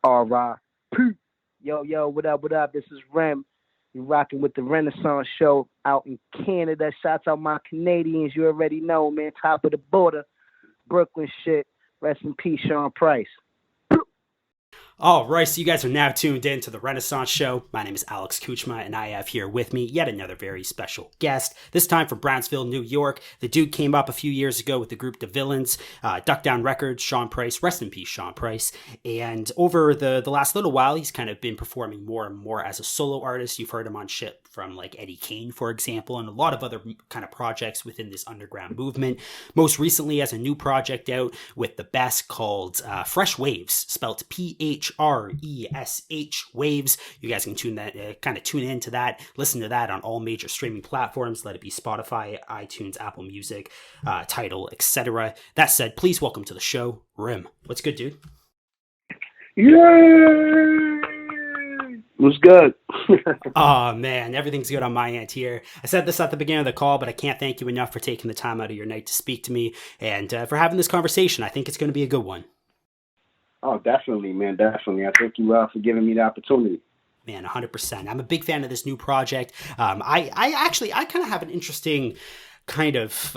PHRESH. Yo, what up, what up? This is Rem. You rocking with the Renaissance Show out in Canada. Shouts out my Canadians. You already know, man. Top of the border. Brooklyn shit. Rest in peace, Sean Price. All right, so you guys are now tuned in to the Renaissance Show. My name is Alex Kuchma, and I have here with me yet another very special guest, this time from Brownsville, New York. The dude came up a few years ago with the group DaVillins, Duck Down Wreckords, Sean Price, rest in peace, Sean Price. And over the last little while, he's kind of been performing more and more as a solo artist. You've heard him on shit from like Eddie Kane, for example, and a lot of other kind of projects within this underground movement. Most recently, has a new project out with the best called PHRESH WAVES, spelled PHRESH Waves. You guys can tune into that, listen to that on all major streaming platforms. Let it be Spotify, iTunes, Apple Music, Tidal, etc. That said, please welcome to the show, Rim. What's good, dude? Yay! What's good? Oh, man, everything's good on my end here. I said this at the beginning of the call, but I can't thank you enough for taking the time out of your night to speak to me and for having this conversation. I think it's going to be a good one. Oh, definitely, man, definitely. I thank you for giving me the opportunity. Man, 100%. I'm a big fan of this new project. I kind of have an interesting kind of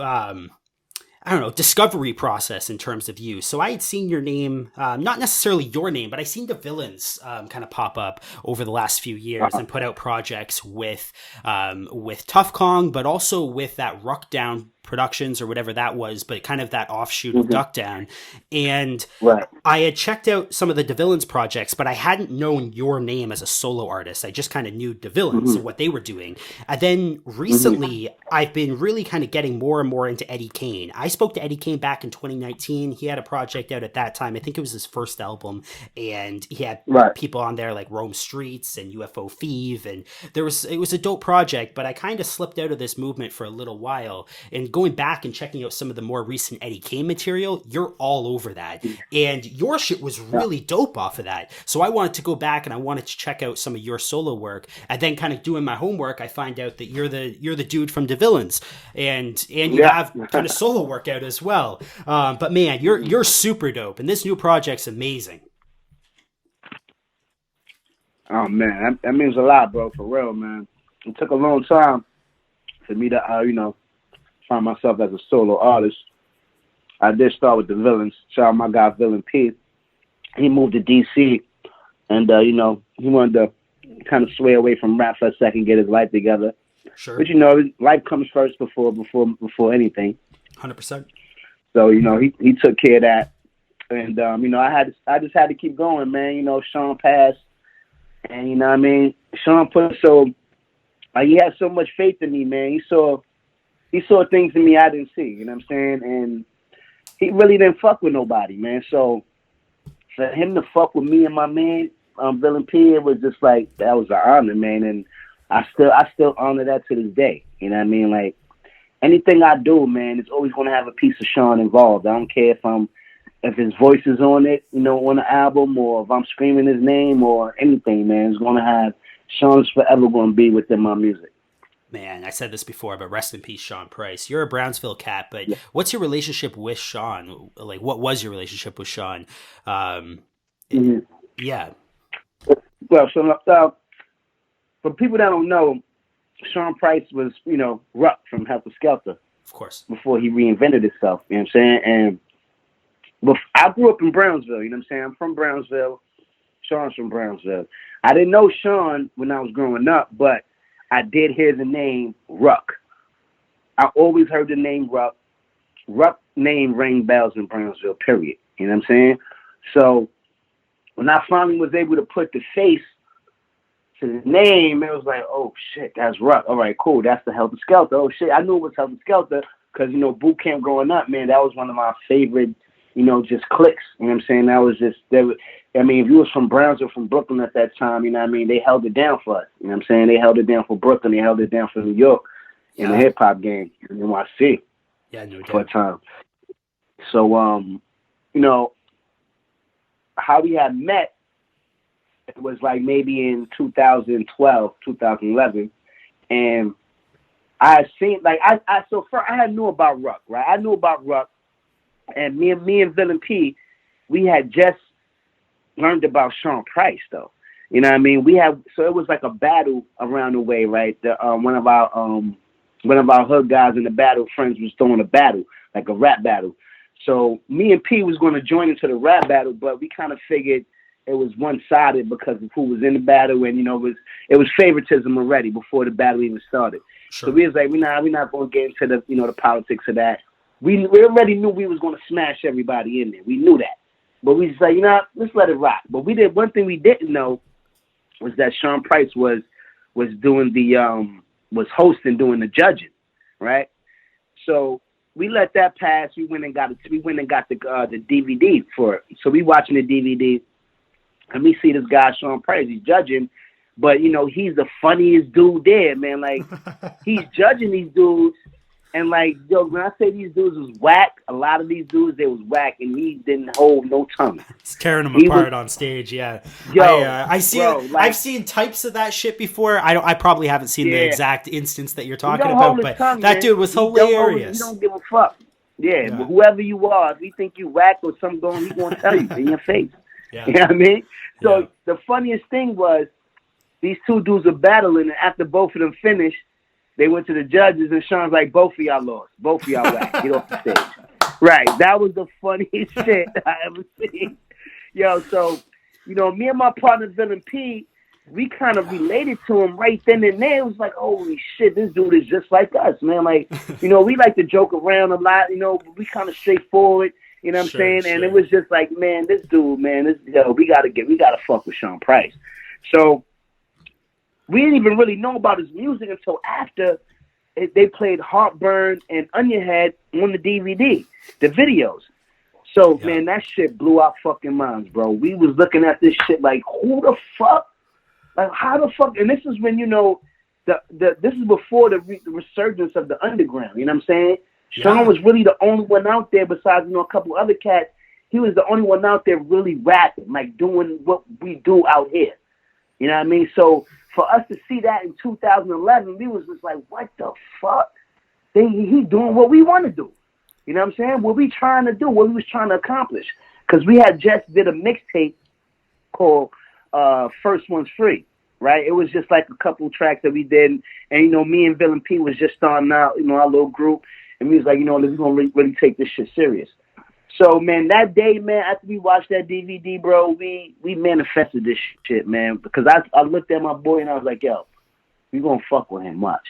discovery process in terms of you. So I had seen your name, not necessarily your name, but I seen DaVillins kind of pop up over the last few years and put out projects with Tough Kong, but also with that Ruck Down Productions or whatever that was, but kind of that offshoot of Duck Down. And I had checked out some of the DaVillins projects, but I hadn't known your name as a solo artist. I just kind of knew DaVillins and what they were doing. And then recently, I've been really kind of getting more and more into Eddie Kane. I spoke to Eddie Kane back in 2019. He had a project out at that time. I think it was his first album, and he had people on there like Rome Streets and UFO Thief, and it was a dope project, but I kind of slipped out of this movement for a little while. And going back and checking out some of the more recent Eddie Kane material, you're all over that. And your shit was really dope off of that. So I wanted to go back and I wanted to check out some of your solo work. And then kind of doing my homework, I find out that you're the dude from DaVillins. And you have kind of solo work out as well. But man, you're super dope. And this new project's amazing. Oh man, that means a lot, bro, for real, man. It took a long time for me to find myself as a solo artist. I did start with DaVillins. Shout out my guy Villain P. He moved to DC, and he wanted to kind of sway away from rap for a second, get his life together. Sure. But life comes first before anything. 100%. So he took care of that, and I just had to keep going, man. Sean passed, and Sean he had so much faith in me, man. He saw things in me I didn't see, you know what I'm saying? And he really didn't fuck with nobody, man. So for him to fuck with me and my man, Villain P, it was just like, that was an honor, man. And I still honor that to this day. You know what I mean? Like, anything I do, man, it's always going to have a piece of Sean involved. I don't care if his voice is on it, on the album, or if I'm screaming his name or anything, man. It's going to have, Sean's forever going to be within my music. Man, I said this before, but rest in peace, Sean Price. You're a Brownsville cat, but what's your relationship with Sean? Like, what was your relationship with Sean? Yeah. Well, so for people that don't know, Sean Price was, Ruck from Helter Skelter. Of course. Before he reinvented himself, you know what I'm saying? And I grew up in Brownsville, you know what I'm saying? I'm from Brownsville. Sean's from Brownsville. I didn't know Sean when I was growing up, but I did hear the name Ruck. I always heard the name Ruck. Ruck name rang bells in Brownsville, period. You know what I'm saying? So when I finally was able to put the face to the name, it was like, oh shit, that's Ruck. All right, cool. That's the Helter Skelter. Oh shit, I knew it was Helter Skelter because, boot camp growing up, man, that was one of my favorite, just clicks. You know what I'm saying? That was just, if you was from Brownsville, from Brooklyn at that time, they held it down for us. You know what I'm saying? They held it down for Brooklyn. They held it down for New York in the hip-hop game in NYC for a time. So, how we had met, it was like maybe in 2012, 2011. And I had seen, I had knew about Ruck, right? I knew about Ruck. And me and Villain P, we had just learned about Sean Price though. You know what I mean? So it was like a battle around the way, right? One of our hood guys in the battle friends was throwing a battle, like a rap battle. So me and P was going to join into the rap battle, but we kind of figured it was one-sided because of who was in the battle, and it was favoritism already before the battle even started. Sure. So we was like, we're not going to get into the politics of that. We already knew we was going to smash everybody in there. We knew that, but we just like, let's let it rock. But one thing we didn't know was that Sean Price was doing was hosting, doing the judging, right? So we let that pass. We went and got the DVD for it. So we watching the DVD, and we see this guy Sean Price. He's judging, but he's the funniest dude there, man. Like he's judging these dudes, and like when I say these dudes was whack, a lot of these dudes they was whack, and he didn't hold no tongue. He's tearing them apart on stage. Yeah, I've seen types of that shit before. I probably haven't seen the exact instance that you're talking about, but that dude was hilarious. He don't give a fuck. Yeah, but whoever you are, if you think you whack or something, he's gonna tell you in your face. Yeah. You know what I mean? So the funniest thing was these two dudes were battling, and after both of them finished, they went to the judges, and Sean's like, both of y'all lost. Both of y'all whack. Get off the stage. Right. That was the funniest shit I ever seen. So, me and my partner, Villain P, we kind of related to him right then and there. It was like, holy shit, this dude is just like us, man. Like, we like to joke around a lot, but we kind of straightforward. You know what I'm saying? Sure. And it was just like, man, this dude, man, we gotta fuck with Sean Price. So we didn't even really know about his music until after they played Heartburn and Onion Head on the DVD, the videos. So, man, that shit blew our fucking minds, bro. We was looking at this shit like, who the fuck? Like, how the fuck? And this is when, this is before the resurgence of the underground. You know what I'm saying? Yeah. Sean was really the only one out there besides, a couple other cats. He was the only one out there really rapping, like doing what we do out here. You know what I mean? So for us to see that in 2011, we was just like, what the fuck? He doing what we want to do. You know what I'm saying? What we trying to do, what we was trying to accomplish. Because we had just did a mixtape called First One's Free, right? It was just like a couple tracks that we did. And, me and Villain P was just starting out, our little group. And we was like, we're going to really take this shit serious. So, man, that day, man, after we watched that DVD, bro, we manifested this shit, man. Because I looked at my boy and I was like, yo, we going to fuck with him much.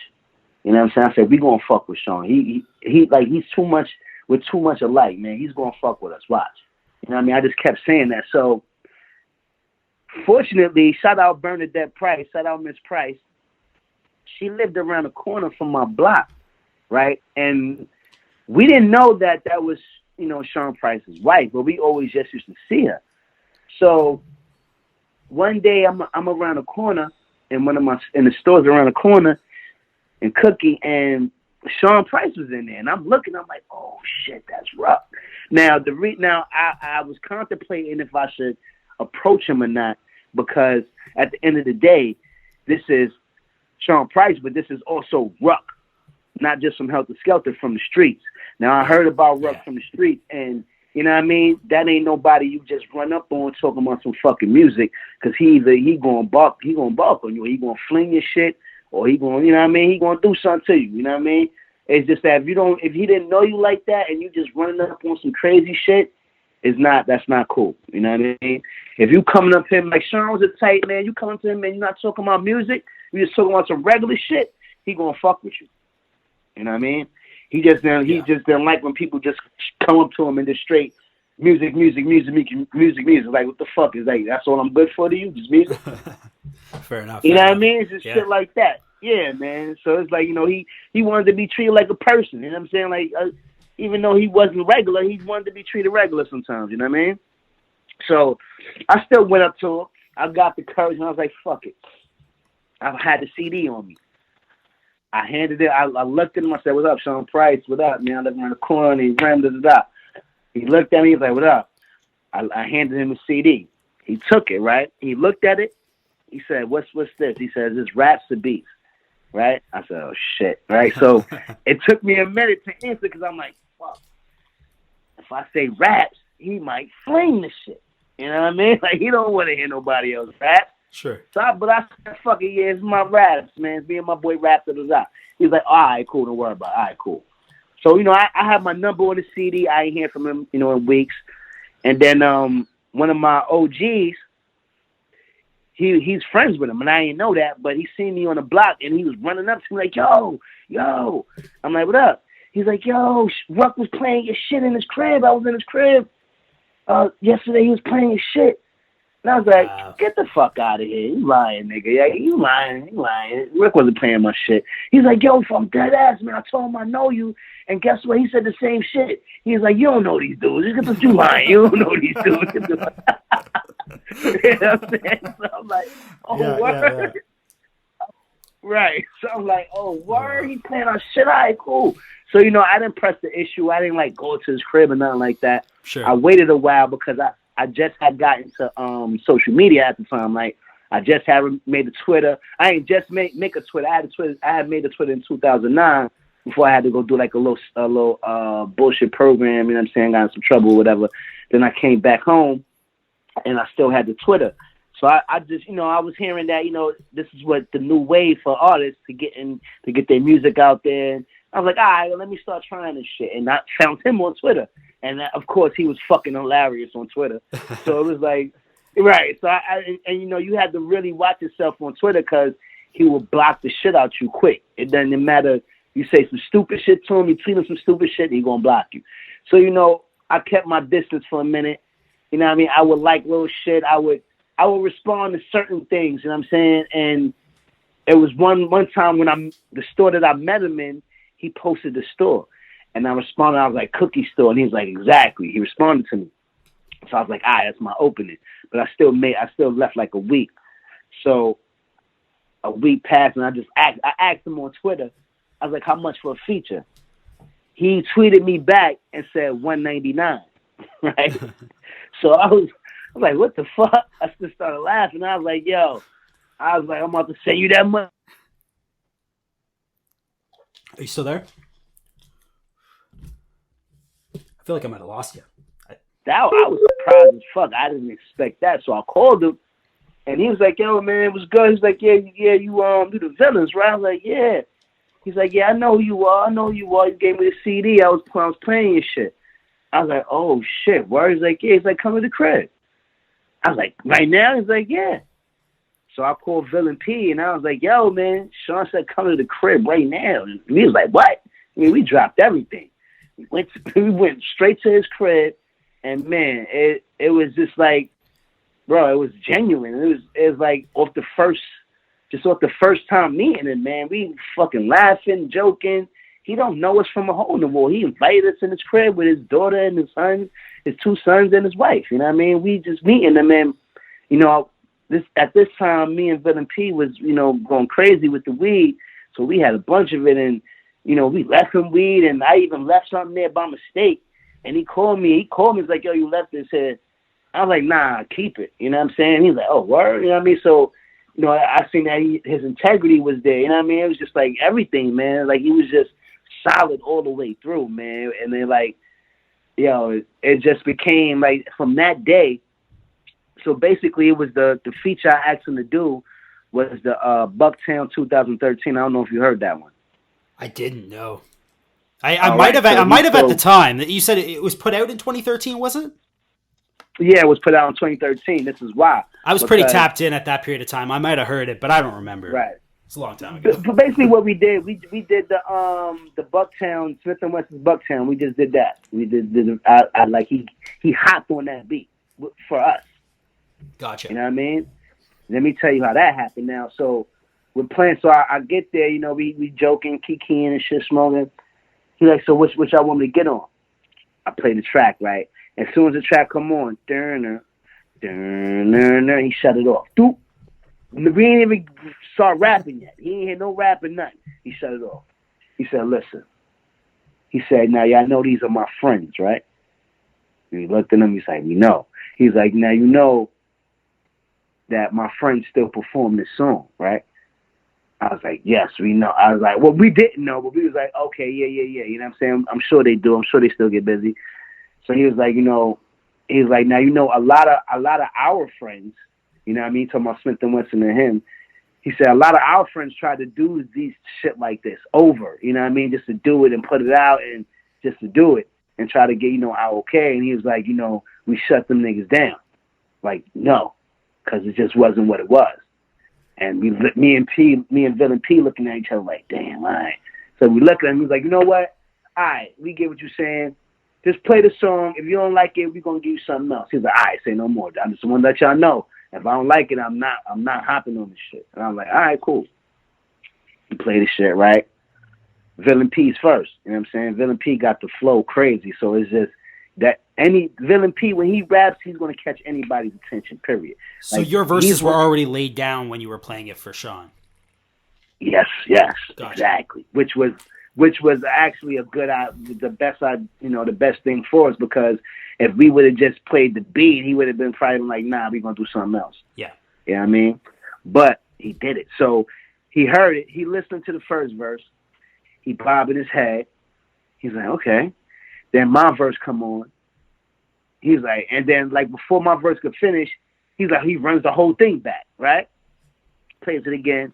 You know what I'm saying? I said, we going to fuck with Sean. He's too much, we're too much alike, man. He's going to fuck with us. Watch. You know what I mean? I just kept saying that. So, fortunately, shout out Bernadette Price, shout out Miss Price. She lived around the corner from my block, right? And we didn't know that was, Sean Price's wife, but we always just used to see her. So one day I'm around the corner in in the stores around the corner in Cookie, and Sean Price was in there, and I'm looking, I'm like, oh shit, that's rough. Now I was contemplating if I should approach him or not, because at the end of the day, this is Sean Price, but this is also Ruck, not just from Helter Skelter, from the streets. Now, I heard about Ruck from the streets, and you know what I mean? That ain't nobody you just run up on talking about some fucking music, because he gonna bark on you, or he gonna fling your shit, or he gonna, you know what I mean? He gonna do something to you, you know what I mean? It's just that if he didn't know you like that, and you just running up on some crazy shit, that's not cool, you know what I mean? If you coming up to him like Sean was a tight man, you coming to him and you're not talking about music, you just talking about some regular shit, he gonna fuck with you. You know what I mean? He just didn't like when people just come up to him and just straight music. Like, what the fuck is that? That's all I'm good for to you? Just music? Fair enough. You know what I mean? It's just shit like that. Yeah, man. So it's like, he wanted to be treated like a person. You know what I'm saying? Like, even though he wasn't regular, he wanted to be treated regular sometimes. You know what I mean? So I still went up to him. I got the courage, and I was like, fuck it. I had the CD on me. I handed it. I looked at him. I said, "What's up, Sean Price? What up, man?" I lived around the corner. And he ran it up. He looked at me. He was like, "What up?" I handed him a CD. He took it. Right. He looked at it. He said, "What's this?" He says, "It's raps or beats." Right. I said, "Oh shit." Right. So it took me a minute to answer, because I'm like, "Fuck. If I say raps, he might fling the shit." You know what I mean? Like, he don't want to hear nobody else rap. Sure. But I said, fuck it, yeah, it's my raps, man. It's me and my boy Rap to the Zop. He's like, all right, cool, don't worry about it. All right, cool. So, I have my number on the CD. I ain't hear from him, in weeks. And then one of my OGs, he's friends with him, and I didn't know that, but he seen me on the block, and he was running up to me like, yo. I'm like, what up? He's like, yo, Ruck was playing your shit in his crib. I was in his crib. Yesterday he was playing his shit. And I was like, get the fuck out of here. You lying, nigga. Yeah, you lying. Rick wasn't playing my shit. He's like, yo, I'm dead ass, man. I told him I know you. And guess what? He said the same shit. He's like, you don't know these dudes. Just get the you lying. You don't know these dudes. You know what I'm saying? So I'm like, word. Yeah. Right. So I'm like, word. He playing our shit. All right, cool. So, I didn't press the issue. I didn't, go to his crib or nothing like that. Sure. I waited a while because I just had gotten to social media at the time. Like, I just had made a Twitter. I ain't just make a Twitter. I had made a Twitter in 2009 before I had to go do like a little bullshit program. You know what I'm saying? Got in some trouble or whatever. Then I came back home, and I still had the Twitter. So I just, I was hearing that, this is what the new wave for artists to get their music out there. And I was like, all right, well, let me start trying this shit. And I found him on Twitter. And of course, he was fucking hilarious on Twitter. So it was like, right. So you had to really watch yourself on Twitter because he will block the shit out you quick. It doesn't matter. You say some stupid shit to him, you tweet him some stupid shit, he gonna block you. So, I kept my distance for a minute. You know what I mean? I would like little shit. I would respond to certain things, you know what I'm saying? And it was one time when the store that I met him in, he posted the store. And I responded, I was like, cookie store. And he was like, exactly. He responded to me. So I was like, all right, that's my opening. But I still left like a week. So a week passed, and I asked him on Twitter, I was like, how much for a feature? He tweeted me back and said $199, right? So I was like, what the fuck? I just started laughing. I was like, I'm about to send you that money. Are you still there? I feel like I might have lost you. I was surprised as fuck. I didn't expect that. So I called him, and he was like, yo, man, it was good. He's like, yeah, you do the villains, right? I was like, yeah. He's like, yeah, I know who you are. You gave me the CD. I was playing your shit. I was like, oh, shit. Word? He's like, yeah. He's like, come to the crib. I was like, right now? He's like, yeah. So I called Villain P, and I was like, yo, man, Sean said come to the crib right now. And he was like, what? I mean, we dropped everything. We went straight to his crib, and, man, it was just like, bro, it was genuine. It was like off the first time meeting him, man. We fucking laughing, joking. He don't know us from a hole in the wall. He invited us in his crib with his daughter and his son, his two sons and his wife. You know what I mean? We just meeting them, and at this time, me and Villain P was going crazy with the weed, so we had a bunch of it, and we left him weed, and I even left something there by mistake. And he called me. He's like, yo, you left it. Said, I was like, nah, keep it. You know what I'm saying? He's like, oh, word. You know what I mean? So, I seen that his integrity was there. You know what I mean? It was just like everything, man. Like, he was just solid all the way through, man. And then, like, it just became, like, from that day. So, basically, it was the feature I asked him to do was the Bucktown 2013. I don't know if you heard that one. I didn't know. I might have at the time. You said it was put out in 2013, was it? Yeah, it was put out in 2013. This is why. I was pretty tapped in at that period of time. I might have heard it, but I don't remember. Right. It's a long time ago. But basically what we did, we did the Bucktown, Smith & Wesson's Bucktown. We just did that. We did he hopped on that beat for us. Gotcha. You know what I mean? Let me tell you how that happened now. So we're playing. So I get there, we joking, kikiing and shit, smoking. He's like, so which y'all want me to get on? I play the track, right? As soon as the track come on, he shut it off. Doop. We didn't even start rapping yet. He ain't had no rapping, nothing. He shut it off. He said, listen. He said, now, y'all know these are my friends, right? And he looked at him. He's like, we know. He's like, now you know that my friends still perform this song, right? I was like, yes, we know. I was like, well, we didn't know, but we was like, okay, yeah. You know what I'm saying? I'm sure they do. I'm sure they still get busy. So he was like, he's like, now, a lot of our friends, you know what I mean, talking about Smith and Wesson and him. He said a lot of our friends try to do these shit like this over, you know what I mean, just to do it and put it out and just to do it and try to get, our okay. And he was like, we shut them niggas down. Like, no, because it just wasn't what it was. And me and Villain P looking at each other like, damn, all right. So we look at him, he's like, you know what? All right, we get what you're saying. Just play the song. If you don't like it, we're gonna give you something else. He's like, all right, say no more. I just want to let y'all know. If I don't like it, I'm not hopping on this shit. And I'm like, all right, cool. He played the shit, right? Villain P's first. You know what I'm saying? Villain P got the flow crazy. So it's just that any Villain P, when he raps, he's going to catch anybody's attention, period. So your verses were already laid down when you were playing it for Sean? Yes, gotcha. Exactly. Which was actually the best thing for us, because if we would have just played the beat, he would have been probably like, nah, we're going to do something else. Yeah. You know what I mean? But he did it. So he heard it. He listened to the first verse. He bobbed his head. He's like, okay. Then my verse come on. He's like, and then like before my verse could finish, he's like, he runs the whole thing back, right? Plays it again.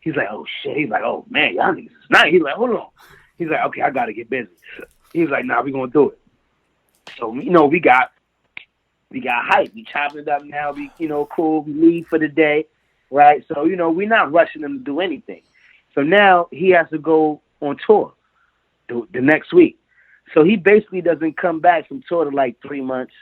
He's like, oh shit. He's like, oh man, y'all niggas is nice. He's like, hold on. He's like, okay, I gotta get busy. He's like, nah, we gonna do it. So we got hype. We chopping it up now. We cool. We leave for the day, right? So we're not rushing him to do anything. So now he has to go on tour the next week. So he basically doesn't come back from tour to like 3 months.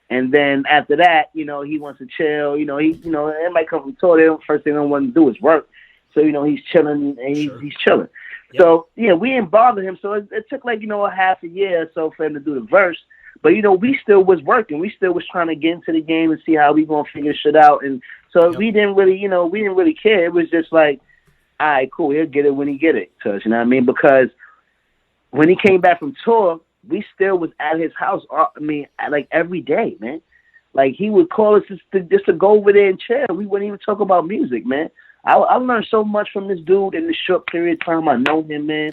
And then after that, he wants to chill. Everybody come from tour. First thing they don't want to do is work. So, he's chilling and he's chilling. Yep. So, yeah, we didn't bother him. So it took like, a half a year or so for him to do the verse. But, we still was working. We still was trying to get into the game and see how we going to figure shit out. And so we didn't really care. It was just like, all right, cool. He'll get it when he get it. So, you know what I mean? Because when he came back from tour, we still was at his house. Like every day, man. Like he would call us just to go over there and chill. We wouldn't even talk about music, man. I learned so much from this dude in the short period of time I know him, man.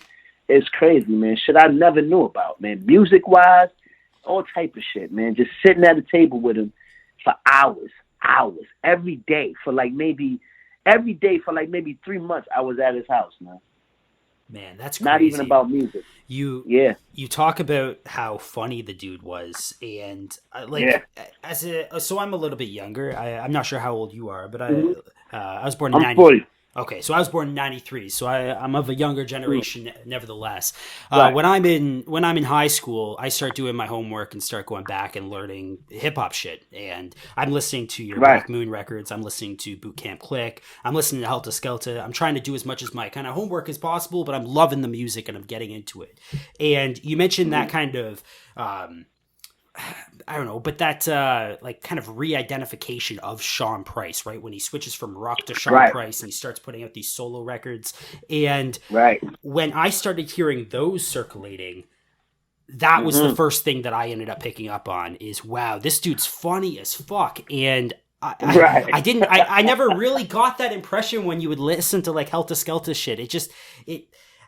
It's crazy, man. Shit I never knew about, man. Music-wise, all type of shit, man. Just sitting at a table with him for hours, every day for like maybe 3 months. I was at his house, man. Man, that's crazy. Not even about music. You talk about how funny the dude was, and so I'm a little bit younger. I'm not sure how old you are, but I was born in 90. 40. Okay, so I was born in 93, so I'm of a younger generation nevertheless. Right. When I'm in high school, I start doing my homework and start going back and learning hip-hop shit. And I'm listening to your Black Moon records, I'm listening to Boot Camp Click, I'm listening to Helter Skelter. I'm trying to do as much as my kind of homework as possible, but I'm loving the music and I'm getting into it. And you mentioned that kind of... I don't know, but that like kind of re-identification of Sean Price, right? When he switches from rock to Sean Price and he starts putting out these solo records. And when I started hearing those circulating, that was the first thing that I ended up picking up on is, wow, this dude's funny as fuck. And I never really got that impression when you would listen to like Helter Skelter shit.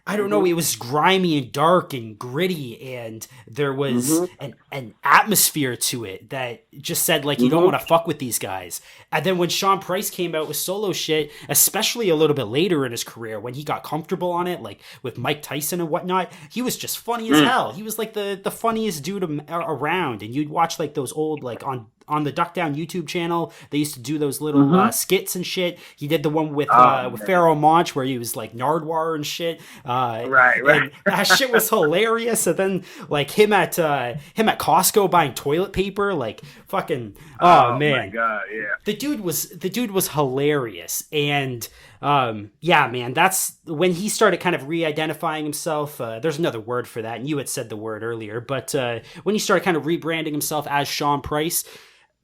I don't know, it was grimy and dark and gritty, and there was an atmosphere to it that just said, like, you don't want to fuck with these guys. And then when Sean Price came out with solo shit, especially a little bit later in his career, when he got comfortable on it, like with Mike Tyson and whatnot, he was just funny as hell. He was like the funniest dude around, and you'd watch like those old, like on the Duck Down YouTube channel, they used to do those little skits and shit. He did the one with Pharaoh Monch where he was like Nardwar and shit. And that shit was hilarious. And then like him at Costco buying toilet paper, like fucking man, my God, yeah. The dude was hilarious. And man, that's when he started kind of re-identifying himself. There's another word for that, and you had said the word earlier, but when he started kind of rebranding himself as Sean Price,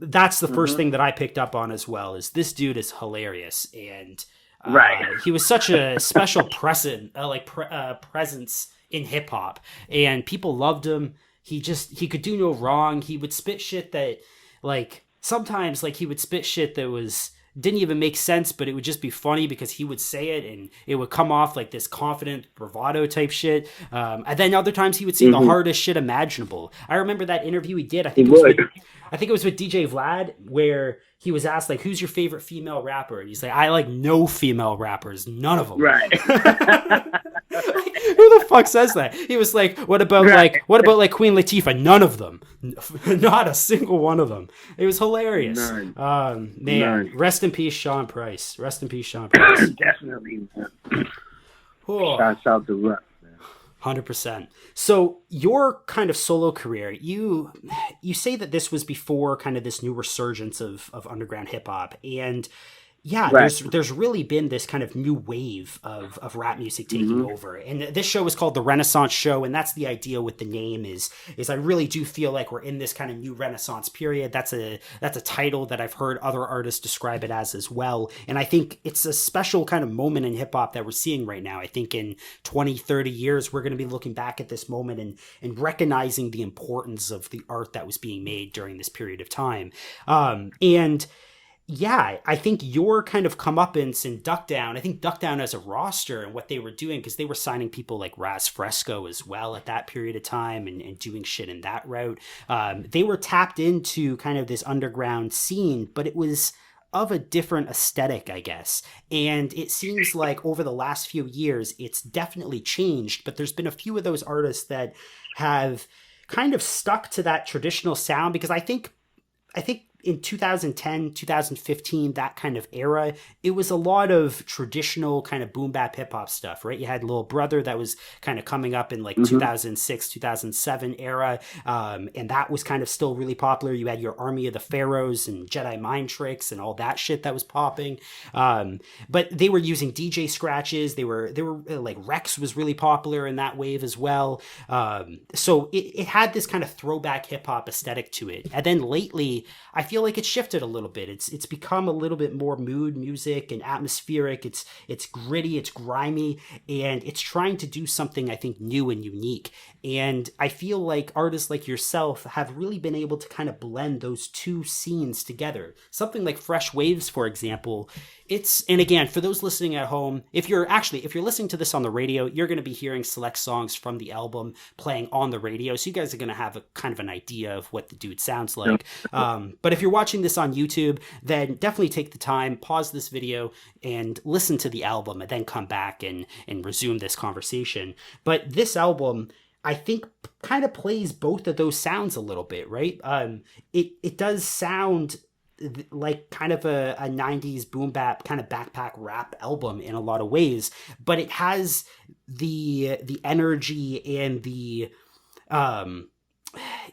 that's the first thing that I picked up on as well, is this dude is hilarious. And he was such a special presence in hip hop, and people loved him. He could do no wrong. He would spit shit that, like, sometimes like he would spit shit that was didn't even make sense, but it would just be funny because he would say it and it would come off like this confident bravado type shit. And then other times he would say the hardest shit imaginable. I remember that interview he did. I think it was with DJ Vlad, where he was asked, like, who's your favorite female rapper? And he's like, I like no female rappers, none of them. Right. Who the fuck says that? He was like, what about Queen Latifah? None of them. Not a single one of them. It was hilarious. None. Man, rest in peace, Sean Price. Rest in peace, Sean Price. Definitely. Oh. Shouts out to Russ. 100%. So your kind of solo career, you say that this was before kind of this new resurgence of underground hip hop, and yeah, right. There's really been this kind of new wave of rap music taking over. And this show is called The Renaissance Show, and that's the idea with the name is I really do feel like we're in this kind of new Renaissance period. That's a title that I've heard other artists describe it as well. And I think it's a special kind of moment in hip hop that we're seeing right now. I think in 20, 30 years, we're going to be looking back at this moment and recognizing the importance of the art that was being made during this period of time. And yeah, I think your kind of comeuppance in Duck Down, I think Duck Down as a roster and what they were doing, because they were signing people like Raz Fresco as well at that period of time and doing shit in that route. They were tapped into kind of this underground scene, but it was of a different aesthetic, I guess. And it seems like over the last few years, it's definitely changed, but there's been a few of those artists that have kind of stuck to that traditional sound, because I think in 2010, 2015, that kind of era, it was a lot of traditional kind of boom bap hip hop stuff, right? You had Lil Brother that was kind of coming up in like 2006, 2007 era. And that was kind of still really popular. You had your Army of the Pharaohs and Jedi Mind Tricks and all that shit that was popping. But they were using DJ scratches. They were like Rex was really popular in that wave as well. So it had this kind of throwback hip hop aesthetic to it. And then lately, I feel like it's shifted a little bit. It's become a little bit more mood music and atmospheric. It's gritty, it's grimy, and it's trying to do something, I think, new and unique. And I feel like artists like yourself have really been able to kind of blend those two scenes together. Something like Fresh Waves, for example, and again, for those listening at home, if you're listening to this on the radio, you're going to be hearing select songs from the album playing on the radio. So you guys are going to have a kind of an idea of what the dude sounds like. But if you're watching this on YouTube, then definitely take the time, pause this video and listen to the album and then come back and resume this conversation. But this album, I think, kind of plays both of those sounds a little bit, right? It does sound like kind of a 90s boom bap kind of backpack rap album in a lot of ways, but it has the energy and the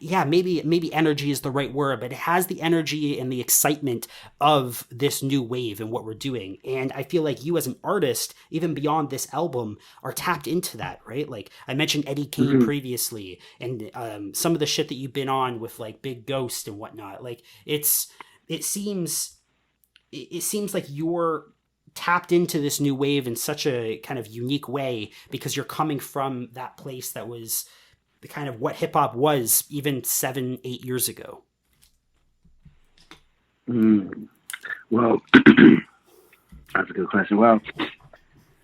maybe energy is the right word, but it has the energy and the excitement of this new wave and what we're doing. And I feel like you as an artist, even beyond this album, are tapped into that, right? Like I mentioned Eddie Kane previously, and some of the shit that you've been on with like Big Ghost and whatnot. Like it seems like you're tapped into this new wave in such a kind of unique way because you're coming from that place that was the kind of what hip hop was even 7-8 years ago. Well, that's a good question. Well,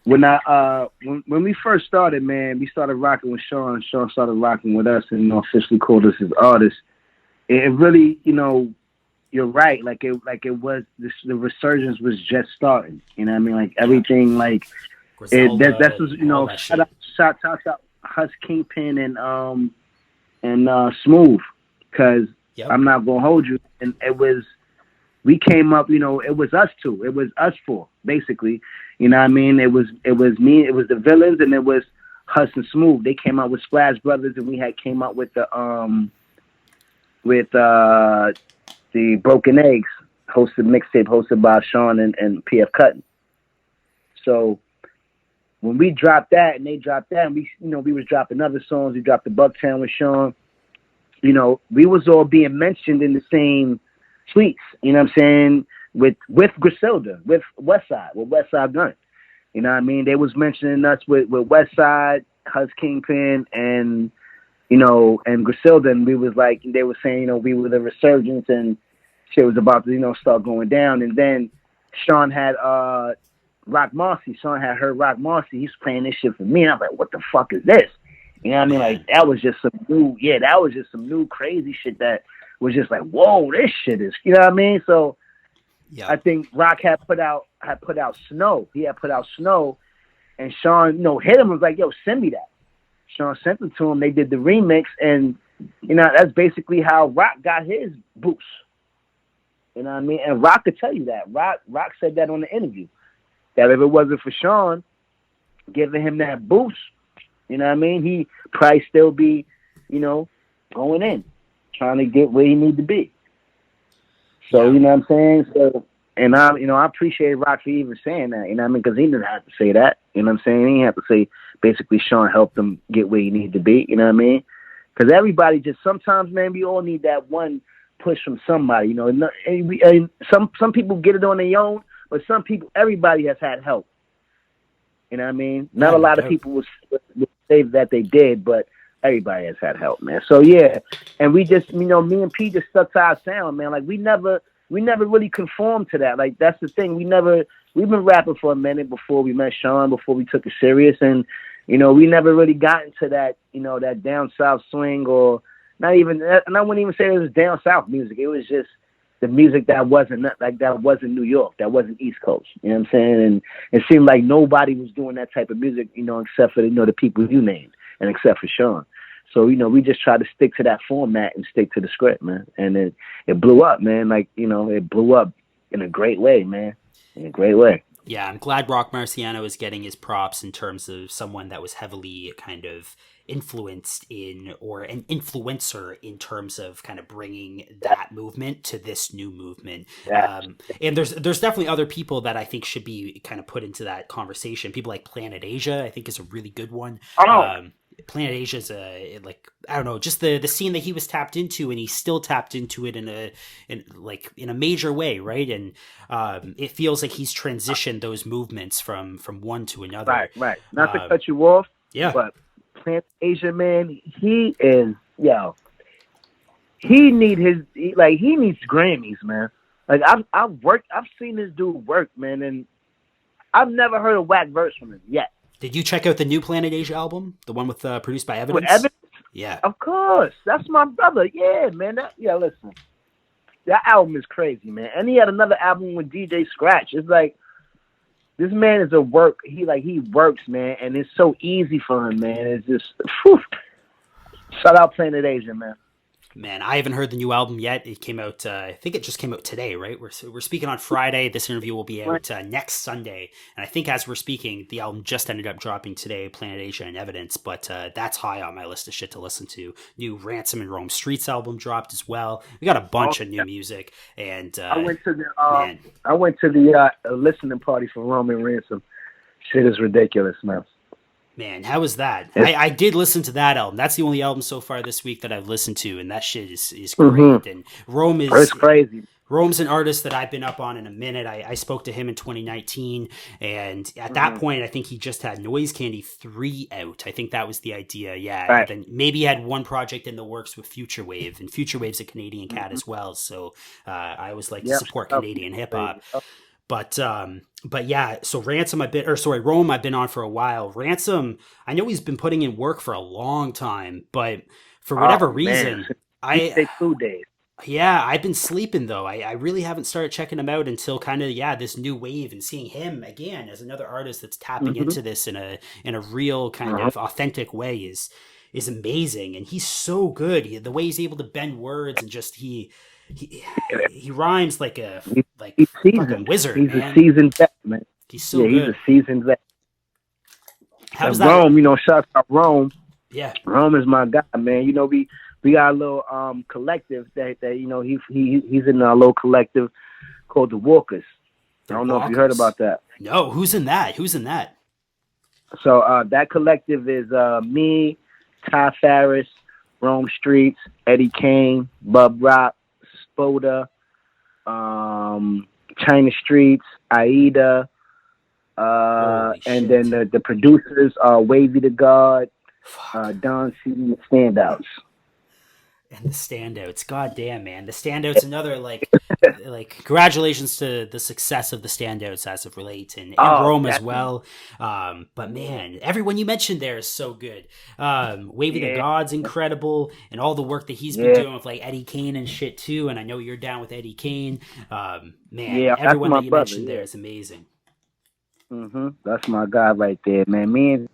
when we first started, man, we started rocking with Sean. Sean started rocking with us and officially called us his artists. It really, you're right. Like it was the resurgence was just starting. You know what I mean? Like everything, like Griselda, that's shout out Hus Kingpin and Smooth, because I'm not gonna hold you. And we came up. It was us two. It was us four, basically. You know what I mean? It was me. It was the Villains, and it was Hus and Smooth. They came out with Splash Brothers, and we came out with the Broken Eggs mixtape hosted by Sean and PF Cuttin. So when we dropped that and they dropped that, and we was dropping other songs. We dropped the Bucktown with Sean. We was all being mentioned in the same tweets. You know what I'm saying? With Griselda, with Westside Gun. You know what I mean? They was mentioning us with Westside, Hus Kingpin, and Griselda, and we was like, they were saying, we were the resurgence and shit was about to, start going down. And then Sean had Rock Marcy. Sean had heard Rock Marcy. He's playing this shit for me. And I was like, what the fuck is this? You know what I mean? Like, that was just some new crazy shit that was just like, whoa, this shit is, you know what I mean? So I think Rock had put out Snow. He had put out Snow, and Sean, hit him, was like, yo, send me that. Sean sent it to him. They did the remix, and that's basically how Rock got his boost. You know what I mean? And Rock could tell you that. Rock said that on the interview, that if it wasn't for Sean giving him that boost, you know what I mean, he probably still be, going in, trying to get where he need to be. So, you know what I'm saying? So, and I appreciate Rock for even saying that, you know what I mean? Because he didn't have to say that, you know what I'm saying? He didn't have to say, basically, Sean helped him get where he needed to be, you know what I mean? Because everybody just, sometimes, man, we all need that one push from somebody, and some people get it on their own, but everybody has had help. You know what I mean? Not a lot of people would say that they did, but everybody has had help, man. So yeah, and we just, me and P just stuck to our sound, man. Like we never really conformed to that. Like that's the thing. We've been rapping for a minute before we met Sean, before we took it serious, and we never really got into that, that down south swing, or not even. And I wouldn't even say it was down south music. It was just the music that wasn't New York, that wasn't East Coast. You know what I'm saying? And it seemed like nobody was doing that type of music, except for the people you named, and except for Sean. So, we just tried to stick to that format and stick to the script, man. And it blew up, man. Like, it blew up in a great way, man. In a great way. Yeah, I'm glad Rock Marciano is getting his props in terms of someone that was heavily kind of influenced in, or an influencer in terms of kind of bringing that movement to this new movement. Yeah. And there's definitely other people that I think should be kind of put into that conversation. People like Planet Asia, I think, is a really good one. Planet Asia is just the scene that he was tapped into, and he still tapped into it in a major way, right? And it feels like he's transitioned those movements from one to another. Right. Not to cut you off, but Planet Asia, man, he is, he needs Grammys, man. Like I've seen this dude work, man, and I've never heard a whack verse from him yet. Did you check out the new Planet Asia album? The one with produced by Evidence? With Evidence? Yeah. Of course. That's my brother. Yeah, man. Listen. That album is crazy, man. And he had another album with DJ Scratch. It's like, this man is a work. He works, man. And it's so easy for him, man. It's just, whew. Shout out Planet Asia, man. Man, I haven't heard the new album yet. It came out, I think it just came out today, right? We're speaking on Friday. This interview will be out next Sunday. And I think as we're speaking, the album just ended up dropping today, Planet Asia and Evidence. But that's high on my list of shit to listen to. New Ransom and Rome Streets album dropped as well. We got a bunch of new music. And I went to the listening party for Rome and Ransom. Shit is ridiculous, man. Man, how was that? I did listen to that album. That's the only album so far this week that I've listened to, and that shit is great. Mm-hmm. And it's crazy. Rome's an artist that I've been up on in a minute. I spoke to him in 2019, and at that point, I think he just had Noise Candy 3 out. I think that was the idea, yeah. Right. And then maybe he had one project in the works with Future Wave, and Future Wave's a Canadian cat as well, so I always like to support Canadian hip-hop. But yeah, so Rome I've been on for a while. Ransom, I know he's been putting in work for a long time, but for whatever reason, I've been sleeping though. I really haven't started checking him out until kind of this new wave, and seeing him again as another artist that's tapping into this in a real kind of authentic way is amazing. And he's so good. The way he's able to bend words, and just he rhymes like a fucking wizard. He's man. A seasoned vet, man. He's so good. He's a seasoned vet. How's that? Rome, shout out Rome. Yeah. Rome is my guy, man. We got a little collective that he's in a little collective called the Walkers. I don't know if you heard about that. No, who's in that? So that collective is me, Ty Farris, Rome Streets, Eddie Kane, Bub Rock, Spoda, China Streets, Aida, and then the producers are Wavy the God, Don C, Standouts. And the standouts, god damn, man, the standouts. Another congratulations to the success of the standouts as of late, and Rome as well. But man, everyone you mentioned there is so good. Wavy the God's incredible, and all the work that he's been doing with like Eddie Kane and shit too. And I know you're down with Eddie Kane. Man, everyone that you mentioned there is amazing. That's my guy right there, man.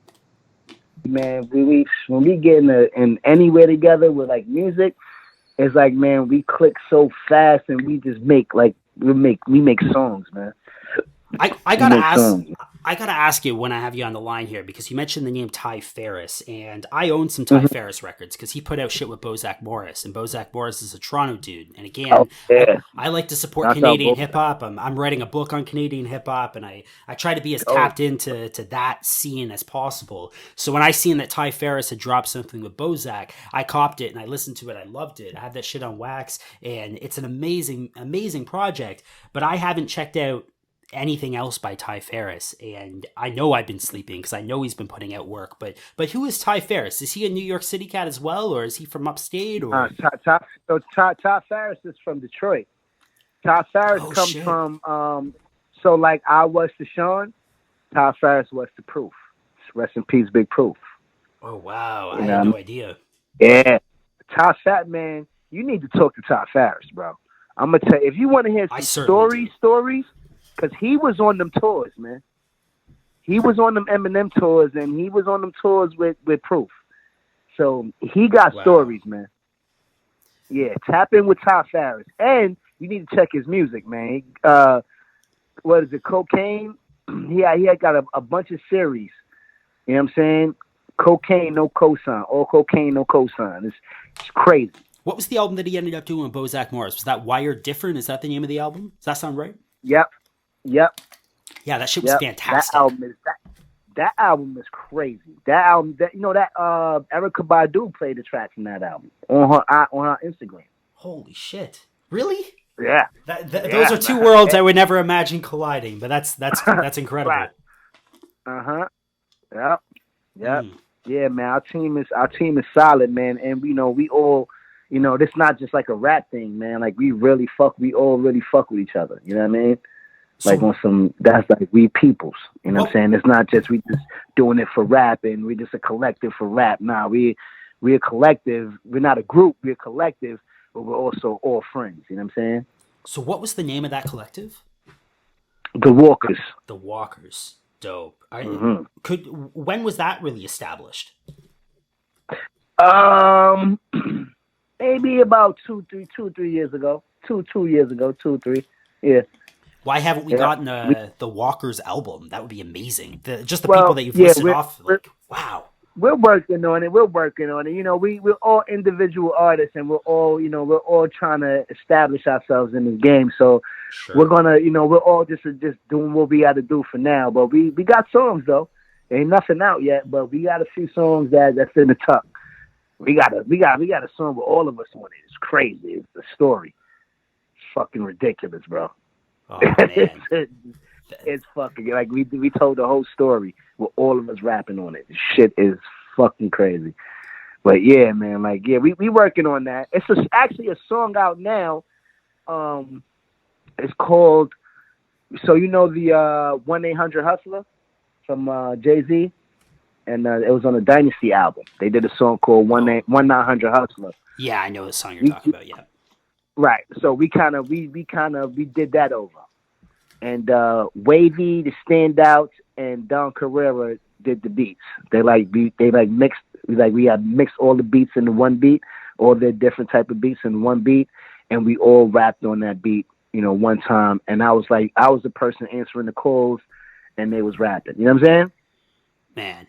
Man, we when we get in anywhere together with like music, it's like, man, we click so fast and we just make we make songs, man. I gotta ask you when I have you on the line here, because you mentioned the name Ty Ferris, and I own some Ty Ferris records because he put out shit with Bozak Morris, and Bozak Morris is a Toronto dude. And again, I like to support Canadian hip hop. I'm writing a book on Canadian hip hop, and I try to be as tapped into that scene as possible. So when I seen that Ty Ferris had dropped something with Bozak, I copped it and I listened to it. I loved it. I have that shit on wax, and it's an amazing project. But I haven't checked out anything else by Ty Ferris, and I know I've been sleeping because I know he's been putting out work. But who is Ty Ferris? Is he a New York City cat as well, or is he from upstate? Or Ty Ferris is from Detroit. Ty Ferris comes from so like I was to Sean, Ty Ferris was to Proof. Rest in peace, Big Proof. Oh wow, I had no idea. Yeah, Ty Fat man, you need to talk to Ty Ferris, bro. I'm gonna tell you, if you want to hear some stories. Because he was on them tours, man. He was on them Eminem tours, and he was on them tours with Proof. So he got stories, man. Yeah, tap in with Ty Ferris. And you need to check his music, man. What is it, Cocaine? He had got a bunch of series. You know what I'm saying? Cocaine, no cosign. All cocaine, no cosign. It's crazy. What was the album that he ended up doing with Bozak Morris? Was that Wired Different? Is that the name of the album? Does that sound right? Yep. Yeah, that shit was fantastic. That album is crazy. That album, Erykah Badu played the track from that album on her Instagram. Holy shit! Really? Yeah. Those are two worlds I would never imagine colliding. But that's incredible. Right. Yep. Yeah, man. Our team is solid, man, and we all. This not just like a rap thing, man. Like we all really fuck with each other. You know what I mean? Like on some, that's like we peoples, you know what I'm saying? It's not just we just doing it for rap and we're just a collective for rap. Nah, we're a collective. We're not a group, we're a collective, but we're also all friends, you know what I'm saying? So what was the name of that collective? The Walkers. The Walkers. Dope. When was that really established? Maybe about 2-3 years ago. 2 years ago, 2-3. Yeah. Why haven't we gotten the Walkers album? That would be amazing. Just the people that you've listed off, wow. We're working on it. We're all individual artists, and we're all trying to establish ourselves in this game. So we're gonna, we're all just doing what we got to do for now. But we got songs though. Ain't nothing out yet, but we got a few songs that's in the tuck. We got a song with all of us on it. It's crazy. It's a story. It's fucking ridiculous, bro. Oh, man. It's fucking like we told the whole story with all of us rapping on it. Shit is fucking crazy. But yeah, man, we working on that. It's actually a song out now. It's called the 1-800 Hustler from Jay-Z, and it was on the Dynasty album. They did a song called 1-900 Hustler. Yeah, I know the song you're talking about. Yeah. Right. So we did that over. And Wavy, the Standouts, and Don Carrera did the beats. We had mixed all the beats into one beat, all the different type of beats in one beat, and we all rapped on that beat, one time. And I was the person answering the calls, and they was rapping. You know what I'm saying? Man,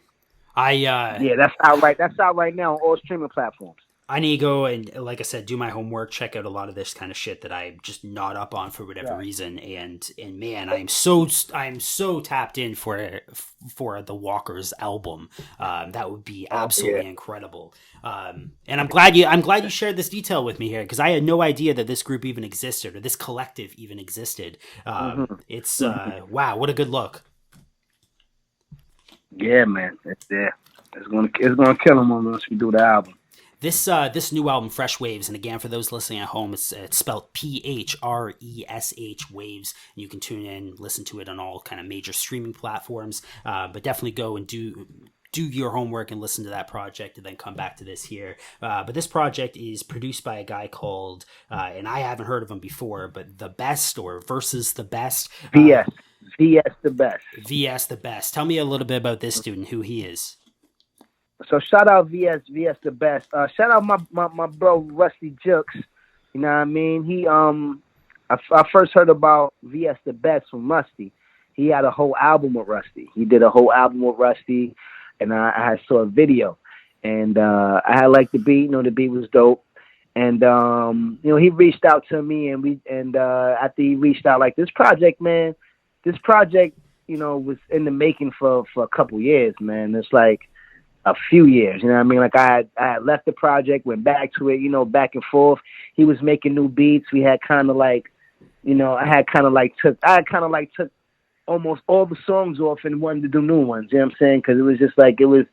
that's out right now on all streaming platforms. I need to go and, like I said, do my homework, check out a lot of this kind of shit that I'm just not up on for whatever reason. And man, I'm so tapped in for the Walkers album. That would be absolutely incredible. And I'm glad you shared this detail with me here, because I had no idea that this group even existed, or this collective even existed. It's wow, what a good look. Yeah, man, it's there. It's gonna kill them once we do the album. This new album, Fresh Waves, and again, for those listening at home, it's spelled PHRESH Waves. And you can tune in, listen to it on all kind of major streaming platforms, but definitely go and do your homework and listen to that project and then come back to this here. But this project is produced by a guy called, and I haven't heard of him before, but The Best or Versus The Best. VS The Best. VS The Best. Tell me a little bit about this dude and who he is. So shout out VS The Best. Shout out my bro Rusty Jukes. You know what I mean? He I first heard about VS The Best from Rusty. He had a whole album with Rusty. He did a whole album with Rusty, and I saw a video, and I had liked the beat. You know, the beat was dope, and you know, he reached out to me, and after he reached out, like, this project, you know, was in the making for a couple years, man. It's like a few years, you know what I mean? Like, I had left the project, went back to it, you know, back and forth. He was making new beats. We had kind of like, you know, I took almost all the songs off and wanted to do new ones, you know what I'm saying? Because it was just like, you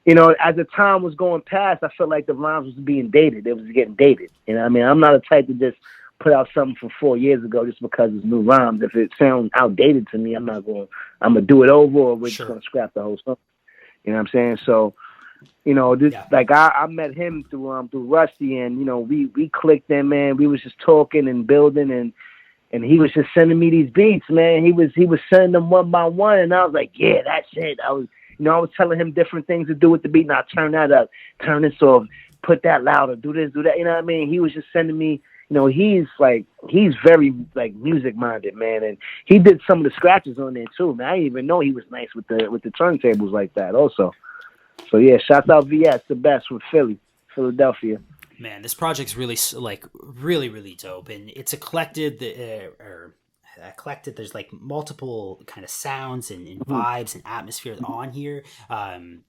know, as the time was going past, I felt like the rhymes was being dated. It was getting dated, you know what I mean? I'm not a type to just put out something from 4 years ago just because it's new rhymes. If it sounds outdated to me, I'm gonna do it over, or we're just gonna scrap the whole song. You know what I'm saying? So, you know, this, like, I met him through Rusty, and, you know, we clicked in, man. We was just talking and building, and he was just sending me these beats, man. He was sending them one by one, and I was like, yeah, that's it. I was telling him different things to do with the beat. Now turn that up, turn this off, put that louder, do this, do that. You know what I mean? He was just sending me. You know, he's very, like, music minded, man, and he did some of the scratches on there too, man. I didn't even know he was nice with the turntables like that, also. So yeah, shouts out VS The Best from Philadelphia. Man, this project's really, like, really dope, and it's eclectic. There's like multiple kind of sounds and vibes and atmospheres on here.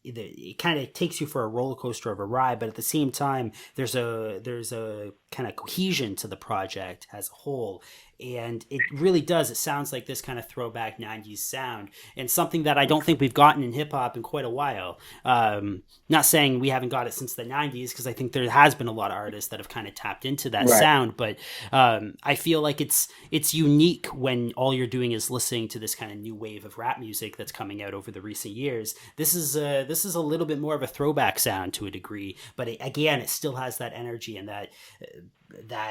It kind of takes you for a roller coaster of a ride, but at the same time, there's a kind of cohesion to the project as a whole. And it really does. It sounds like this kind of throwback 90s sound, and something that I don't think we've gotten in hip hop in quite a while. Not saying we haven't got it since the 90s, because I think there has been a lot of artists that have kind of tapped into that sound. But I feel like it's unique when all you're doing is listening to this kind of new wave of rap music that's coming out over the recent years. This is a little bit more of a throwback sound to a degree, but it still has that energy and that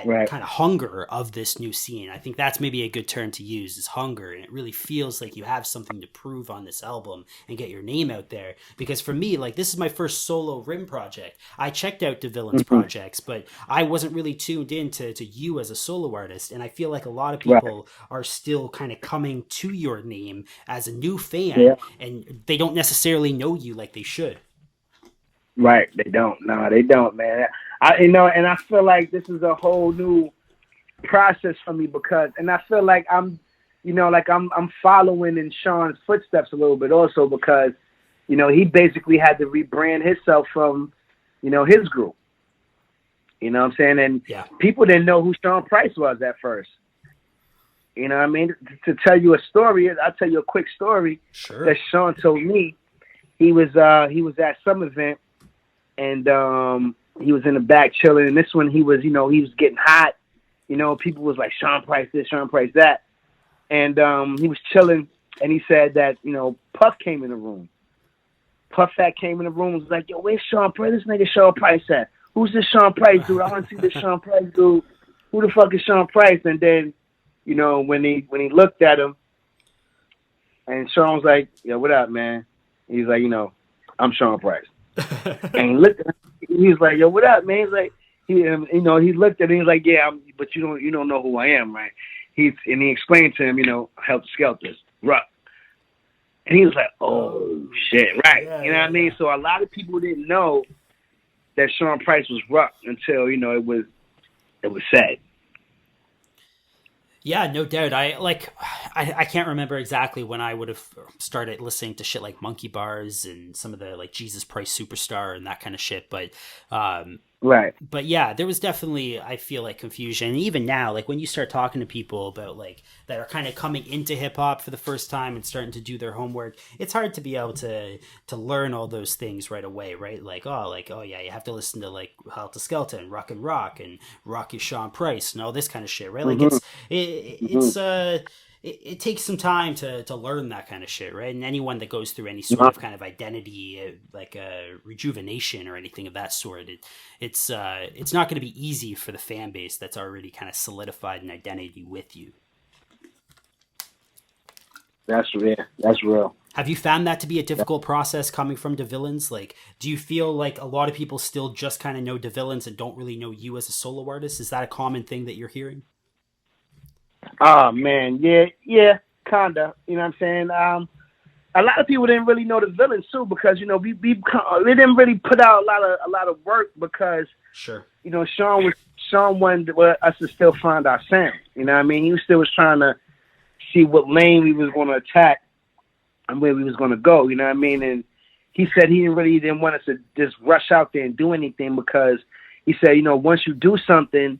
kind of hunger of this new scene. I think that's maybe a good term to use, is hunger. And it really feels like you have something to prove on this album and get your name out there. Because for me, like, this is my first solo Rim project. I checked out DaVillins projects, but I wasn't really tuned in to you as a solo artist. And I feel like a lot of people are still kind of coming to your name as a new fan, and they don't necessarily know you like they should. Right. They don't. No, they don't, man. And I feel like this is a whole new process for me, because, and I feel like I'm following in Sean's footsteps a little bit also, because, you know, he basically had to rebrand himself from, you know, his group. You know what I'm saying? And people didn't know who Sean Price was at first. You know what I mean? To tell you a story, I'll tell you a quick story that Sean told me. He was at some event, and he was in the back chilling. And this one, he was getting hot. You know, people was like, Sean Price this, Sean Price that. And he was chilling, and he said that, you know, Puff came in the room. Puff Fat came in the room and was like, yo, where's Sean Price? This nigga Sean Price at? Who's this Sean Price dude? I want to see this Sean Price dude. Who the fuck is Sean Price? And then, you know, when he looked at him, and Sean was like, yo, what up, man? He's like, you know, I'm Sean Price. And he looked at him, he was like, yo, what up, man? He's like, he looked at him, he was like, yeah, but you don't know who I am, right? And he explained to him, you know, Helter Skelter, Ruck. And he was like, oh shit, right. Yeah, you know what I mean? So a lot of people didn't know that Sean Price was Ruck until, you know, it was said. Yeah, no doubt. I can't remember exactly when I would have started listening to shit like Monkey Bars and some of the, like, Jesus Price Superstar and that kind of shit. But Right. But yeah, there was definitely, I feel like, confusion. And even now, like when you start talking to people about like that are kind of coming into hip hop for the first time and starting to do their homework, it's hard to be able to learn all those things right away, right? Like oh yeah, you have to listen to like Helter Skelton, Rock and Rocky Sean Price and all this kind of shit, right? Like Mm-hmm. it's Mm-hmm. it takes some time to learn that kind of shit, right? And anyone that goes through any sort Uh-huh. of kind of identity, like a rejuvenation or anything of that sort, it's not going to be easy for the fan base that's already kind of solidified an identity with you. That's real. That's real. Have you found that to be a difficult process coming from DaVillins? Like, do you feel like a lot of people still just kind of know DaVillins and don't really know you as a solo artist? Is that a common thing that you're hearing? Oh man, yeah, kinda. You know what I'm saying? A lot of people didn't really know the villains too because we they didn't really put out a lot of work because Sure. Sean wanted us to still find our sound. You know what I mean? He still was trying to see what lane we was going to attack and where we was going to go. You know what I mean? And he said he didn't want us to just rush out there and do anything because he said once you do something,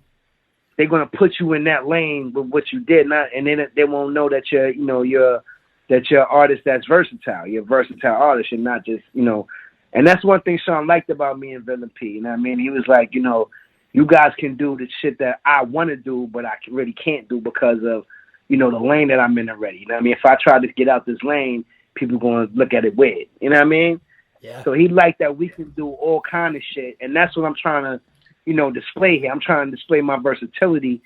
they're going to put you in that lane with what you did, and then they won't know that you're an artist that's versatile. You're a versatile artist. You're not just And that's one thing Sean liked about me and Villain P. You know what I mean? He was like, you guys can do the shit that I want to do, but I really can't do because of the lane that I'm in already. You know what I mean? If I try to get out this lane, people are going to look at it weird. You know what I mean? Yeah. So he liked that we can do all kind of shit, and that's what I'm trying to display here. I'm trying to display my versatility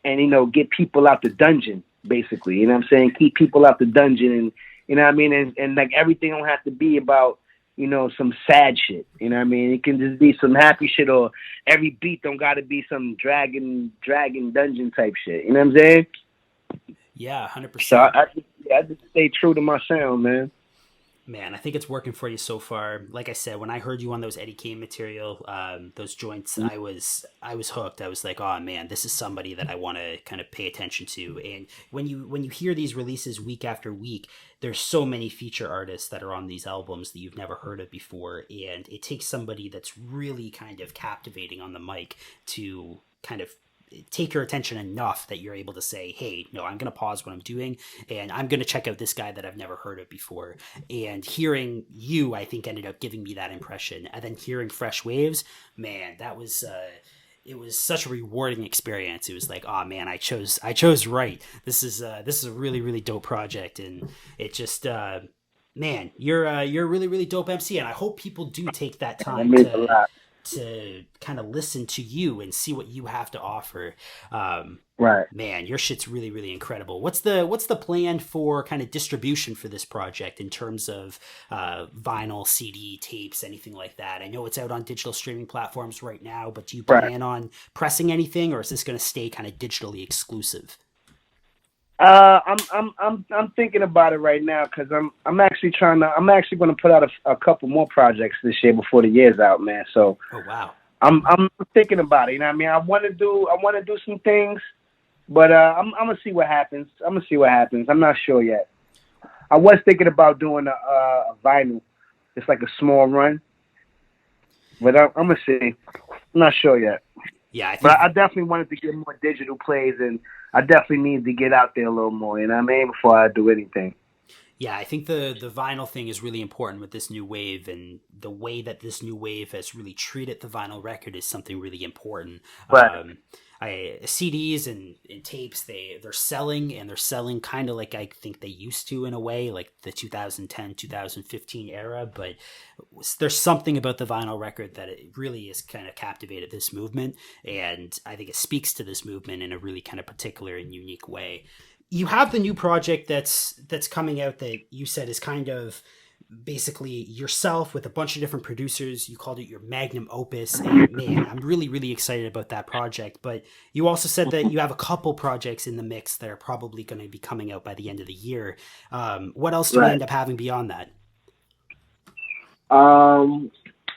and, get people out the dungeon, basically. You know what I'm saying? Keep people out the dungeon and, you know what I mean? And like everything don't have to be about, some sad shit. You know what I mean? It can just be some happy shit, or every beat don't got to be some dragon dungeon type shit. You know what I'm saying? Yeah, 100%. So I just stay true to my sound, man. Man, I think it's working for you so far. Like I said, when I heard you on those Eddie Kane material, those joints, I was hooked. I was like, oh man, this is somebody that I want to kind of pay attention to. And when you hear these releases week after week, there's so many feature artists that are on these albums that you've never heard of before, and it takes somebody that's really kind of captivating on the mic to kind of take your attention enough that you're able to say, hey, no, I'm going to pause what I'm doing and I'm going to check out this guy that I've never heard of before. And hearing you, I think, ended up giving me that impression. And then hearing Fresh Waves, man, that was it was such a rewarding experience. It was like, oh man, I chose right. This is a really, really dope project. And it just man, you're a really, really dope MC, and I hope people do take that time to kind of listen to you and see what you have to offer. Right. Man, your shit's really, really incredible. What's the plan for kind of distribution for this project in terms of vinyl, CD, tapes, anything like that? I know it's out on digital streaming platforms right now, but do you plan on pressing anything, or is this going to stay kind of digitally exclusive? I'm thinking about it right now because I'm actually going to put out a couple more projects this year before the year's out, man. So oh wow, I'm thinking about it. You know what I mean? I want to do some things, but I'm gonna see what happens. I'm not sure yet. I was thinking about doing a vinyl, just like a small run, but I'm gonna see. I'm not sure yet. Yeah, but I definitely wanted to get more digital plays, and I definitely need to get out there a little more, you know what I mean, before I do anything. Yeah, I think the vinyl thing is really important with this new wave, and the way that this new wave has really treated the vinyl record is something really important. Right. CDs and tapes, they're selling, and they're selling kind of like I think they used to in a way, like the 2010, 2015 era, but there's something about the vinyl record that it really has kind of captivated this movement, and I think it speaks to this movement in a really kind of particular and unique way. You have the new project that's coming out that you said is kind of basically yourself with a bunch of different producers. You called it your magnum opus, and man, I'm really, really excited about that project. But you also said that you have a couple projects in the mix that are probably going to be coming out by the end of the year. What else do we end up having beyond that?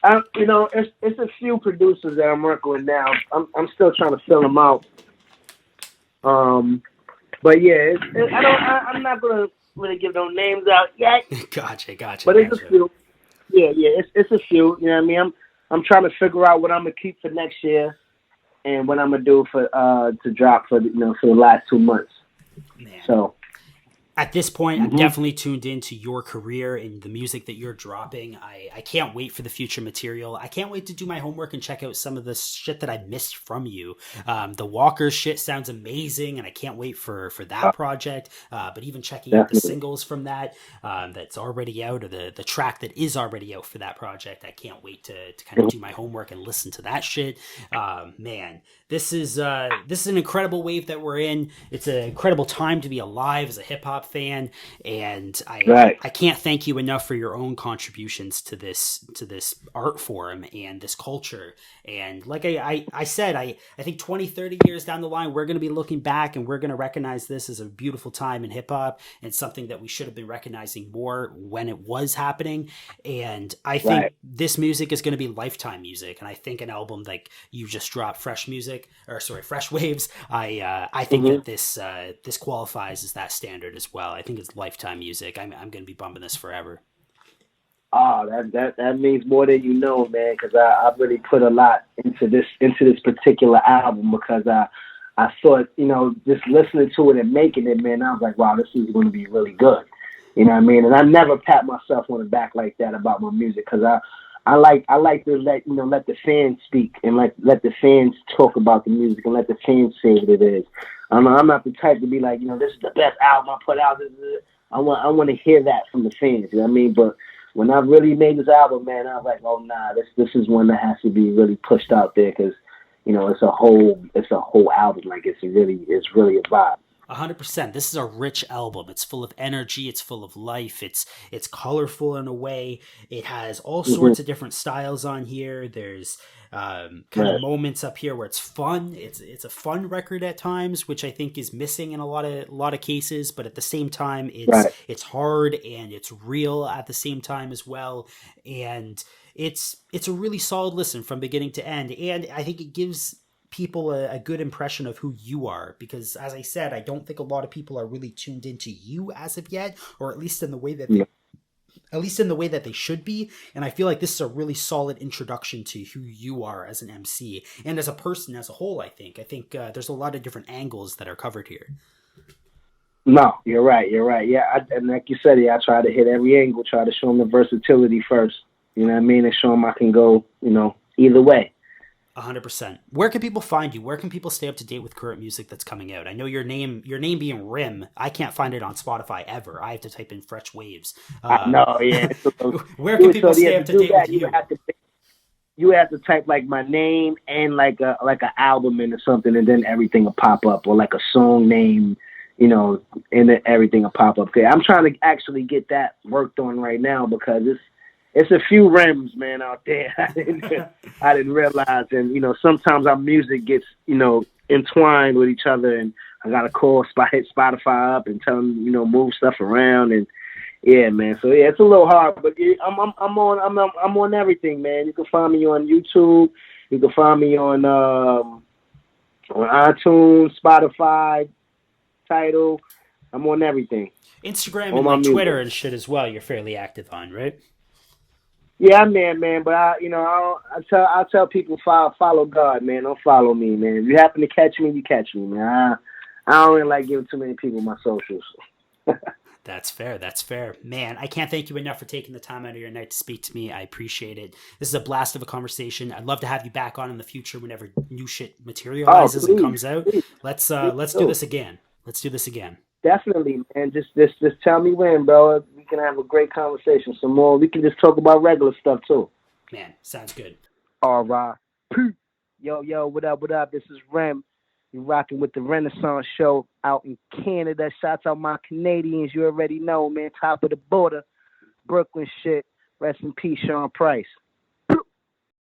It's a few producers that I'm working with now. I'm still trying to fill them out. But yeah, I'm not gonna really give no names out yet. Gotcha. But it's a few. Yeah, it's a few. You know what I mean? I'm trying to figure out what I'm gonna keep for next year and what I'm gonna do for to drop for for the last 2 months. Man. So at this point, I'm definitely tuned into your career and the music that you're dropping. I can't wait for the future material. I can't wait to do my homework and check out some of the shit that I missed from you. The Walker shit sounds amazing, and I can't wait for that project. But even checking out the singles from that that's already out, or the track that is already out for that project, I can't wait to kind of do my homework and listen to that shit. Man, this is an incredible wave that we're in. It's an incredible time to be alive as a hip hop fan, and I can't thank you enough for your own contributions to this art form and this culture. And like I said, I think 20, 30 years down the line, we're going to be looking back and we're going to recognize this as a beautiful time in hip hop and something that we should have been recognizing more when it was happening. And I think this music is going to be lifetime music. And I think an album like you just dropped, Fresh Waves, I think that this qualifies as that standard as well. I think it's lifetime music. I'm going to be bumping this forever. Oh, that means more than you know, man. Because I really put a lot into this particular album, because I thought, just listening to it and making it, man, I was like, wow, this is going to be really good. You know what I mean? And I never pat myself on the back like that about my music, because I like to let the fans speak and let the fans talk about the music and let the fans say what it is. I'm not the type to be like, this is the best album I put out. I want to hear that from the fans. You know what I mean? But when I really made this album, man, I was like, oh nah, this is one that has to be really pushed out there, because it's a whole album. Like it's really a vibe. 100%. This is a rich album. It's full of energy. It's full of life. It's colorful in a way. It has all sorts of different styles on here. There's kind of moments up here where it's fun. It's a fun record at times, which I think is missing in a lot of cases. But at the same time, it's hard and it's real at the same time as well. And it's a really solid listen from beginning to end. And I think it gives people a good impression of who you are, because as I said, I don't think a lot of people are really tuned into you as of yet, or at least in the way that they should be. And I feel like this is a really solid introduction to who you are as an MC and as a person as a whole. I think there's a lot of different angles that are covered here. No, you're right. Yeah, and like you said, I try to hit every angle, try to show them the versatility first. You know what I mean? And show them I can go, either way. 100%. Where can people find you? Where can people stay up to date with current music that's coming out? I know your name being Rim, I can't find it on Spotify ever. I have to type in Fresh Waves. No, yeah. Where can people stay up to date with you? You have to type like my name and like an album in or something, and then everything will pop up, or like a song name, and then everything will pop up. Okay, I'm trying to actually get that worked on right now, because it's a few rims, man, out there. I didn't realize. And, sometimes our music gets, entwined with each other. And I got to hit Spotify up and tell them, move stuff around. And, yeah, man. So, yeah, it's a little hard. But I'm on everything, man. You can find me on YouTube. You can find me on iTunes, Spotify, Tidal. I'm on everything. Instagram and like Twitter and shit as well. You're fairly active on, right? Yeah, man. But I tell people follow God, man. Don't follow me, man. If you happen to catch me, you catch me, man. I don't really like giving too many people my socials. That's fair. Man, I can't thank you enough for taking the time out of your night to speak to me. I appreciate it. This is a blast of a conversation. I'd love to have you back on in the future whenever new shit materializes and comes out. Let's do this again. Let's do this again. Definitely, man. Just tell me when, bro. We can have a great conversation some more. We can just talk about regular stuff too. Man, sounds good. All right. Yo, what up? This is Rem. You're rocking with the Renaissance Show out in Canada. Shouts out my Canadians. You already know, man. Top of the border. Brooklyn shit. Rest in peace, Sean Price.